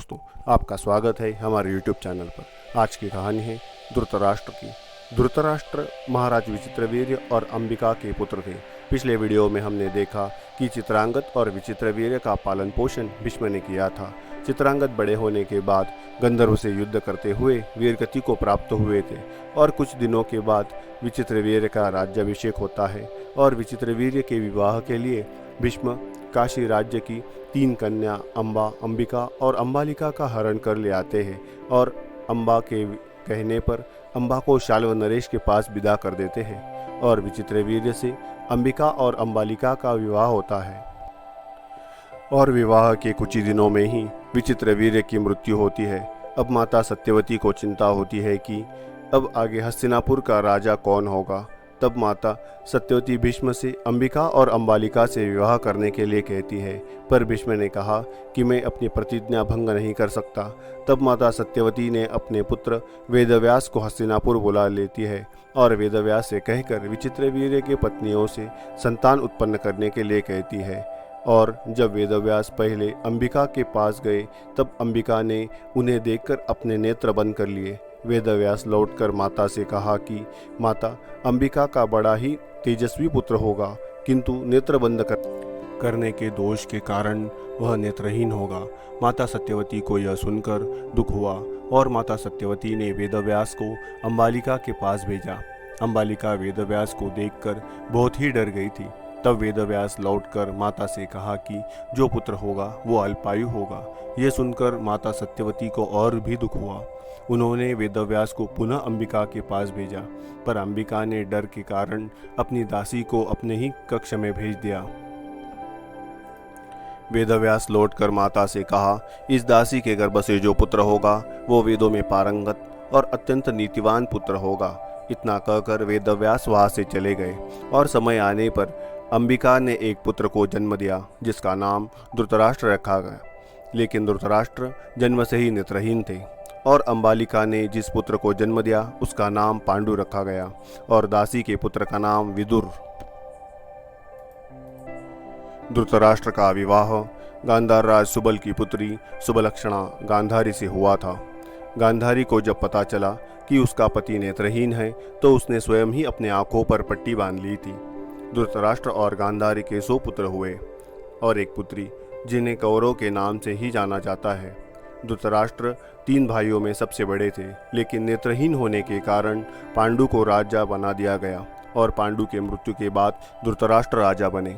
दोस्तों, आपका स्वागत है हमारे YouTube चैनल पर। आज की कहानी है धृतराष्ट्र की। धृतराष्ट्र महाराज विचित्रवीर्य और अंबिका के पुत्र थे। पिछले वीडियो में हमने देखा कि चित्रांगद और विचित्रवीर्य का पालन पोषण भीष्म ने किया था। चित्रांगद बड़े होने के बाद गंधर्व से युद्ध करते हुए वीरगति को प्राप्त हुए थे और कुछ दिनों के बाद विचित्रवीर्य का राज्याभिषेक होता है और विचित्रवीर्य के विवाह के लिए भीष्म काशी राज्य की 3 कन्या अंबा, अंबिका और अंबालिका का हरण कर ले आते हैं और अंबा के कहने पर अंबा को शाल्व नरेश के पास विदा कर देते हैं और विचित्रवीर्य से अंबिका और अंबालिका का विवाह होता है। और विवाह के कुछ ही दिनों में ही विचित्रवीर्य की मृत्यु होती है। अब माता सत्यवती को चिंता होती है कि अब आगे हस्तिनापुर का राजा कौन होगा। तब माता सत्यवती भीष्म से अंबिका और अंबालिका से विवाह करने के लिए कहती है, पर भीष्म ने कहा कि मैं अपनी प्रतिज्ञा भंग नहीं कर सकता। तब माता सत्यवती ने अपने पुत्र वेदव्यास को हस्तिनापुर बुला लेती है और वेदव्यास से कहकर विचित्रवीर्य के पत्नियों से संतान उत्पन्न करने के लिए कहती है। और जब वेदव्यास पहले अंबिका के पास गए तब अंबिका ने उन्हें देखकर अपने नेत्र बंद कर लिए। वेदव्यास लौटकर माता से कहा कि माता, अंबिका का बड़ा ही तेजस्वी पुत्र होगा, किंतु नेत्र बंद करने के दोष के कारण वह नेत्रहीन होगा। माता सत्यवती को यह सुनकर दुख हुआ और माता सत्यवती ने वेदव्यास को अंबालिका के पास भेजा। अंबालिका वेदव्यास को देखकर बहुत ही डर गई थी। तब वेदव्यास लौटकर माता से कहा कि जो पुत्र होगा वो अल्पायु होगा। यह सुनकर माता सत्यवती को और भी दुख हुआ। उन्होंने वेदव्यास को पुनः अंबिका के पास भेजा, पर अंबिका ने डर के कारण अपनी दासी को अपने ही कक्ष में भेज दिया। वेदव्यास लौटकर माता से कहा, इस दासी के गर्भ से जो पुत्र होगा वो वेदों में पारंगत और अत्यंत नीतिवान पुत्र होगा। इतना कहकर वेदव्यास वहां से चले गए और समय आने पर अंबिका ने एक पुत्र को जन्म दिया जिसका नाम धृतराष्ट्र रखा गया। लेकिन धृतराष्ट्र जन्म से ही नेत्रहीन थे और अंबालिका ने जिस पुत्र को जन्म दिया उसका नाम पांडु रखा गया और दासी के पुत्र का नाम विदुर। धृतराष्ट्र का विवाह गांधार राज सुबल की पुत्री सुबलक्षणा गांधारी से हुआ था। गांधारी को जब पता चला कि उसका पति नेत्रहीन है तो उसने स्वयं ही अपने आंखों पर पट्टी बांध ली थी। धृतराष्ट्र और गांधारी के 100 पुत्र हुए और एक पुत्री जिन्हें कौरव के नाम से ही जाना जाता है। धृतराष्ट्र 3 भाइयों में सबसे बड़े थे, लेकिन नेत्रहीन होने के कारण पांडु को राजा बना दिया गया और पांडु के मृत्यु के बाद धृतराष्ट्र राजा बने।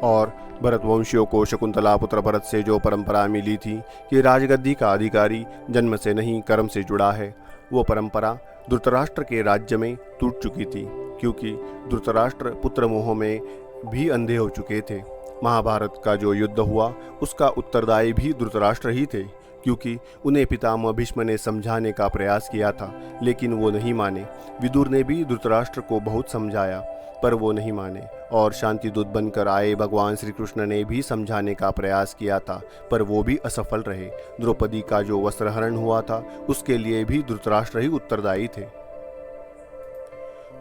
और भरतवंशियों को शकुंतला पुत्र भरत से जो परंपरा मिली थी कि राजगद्दी का अधिकारी जन्म से नहीं कर्म से जुड़ा है, वो परंपरा धृतराष्ट्र के राज्य में टूट चुकी थी, क्योंकि धृतराष्ट्र पुत्र मोह में भी अंधे हो चुके थे। महाभारत का जो युद्ध हुआ उसका उत्तरदायी भी धृतराष्ट्र ही थे, क्योंकि उन्हें पितामह भीष्म ने समझाने का प्रयास किया था, लेकिन वो नहीं माने। विदुर ने भी धृतराष्ट्र को बहुत समझाया, पर वो नहीं माने। और शांति दूत बनकर आए भगवान श्री कृष्ण ने भी समझाने का प्रयास किया था, पर वो भी असफल रहे। द्रौपदी का जो वस्त्रहरण हुआ था उसके लिए भी धृतराष्ट्र ही उत्तरदायी थे।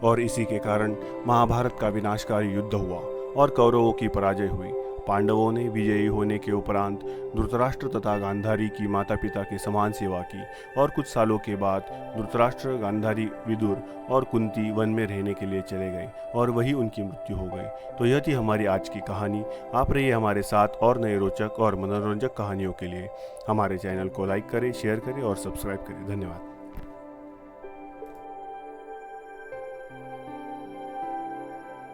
और इसी के कारण महाभारत का विनाशकारी युद्ध हुआ और कौरवों की पराजय हुई। पांडवों ने विजयी होने के उपरांत धृतराष्ट्र तथा गांधारी की माता पिता की समान सेवा की और कुछ सालों के बाद धृतराष्ट्र, गांधारी, विदुर और कुंती वन में रहने के लिए चले गए और वही उनकी मृत्यु हो गई। तो यह थी हमारी आज की कहानी। आप रहिए हमारे साथ और नए रोचक और मनोरंजक कहानियों के लिए। हमारे चैनल को लाइक करें, शेयर करें और सब्सक्राइब करें। धन्यवाद।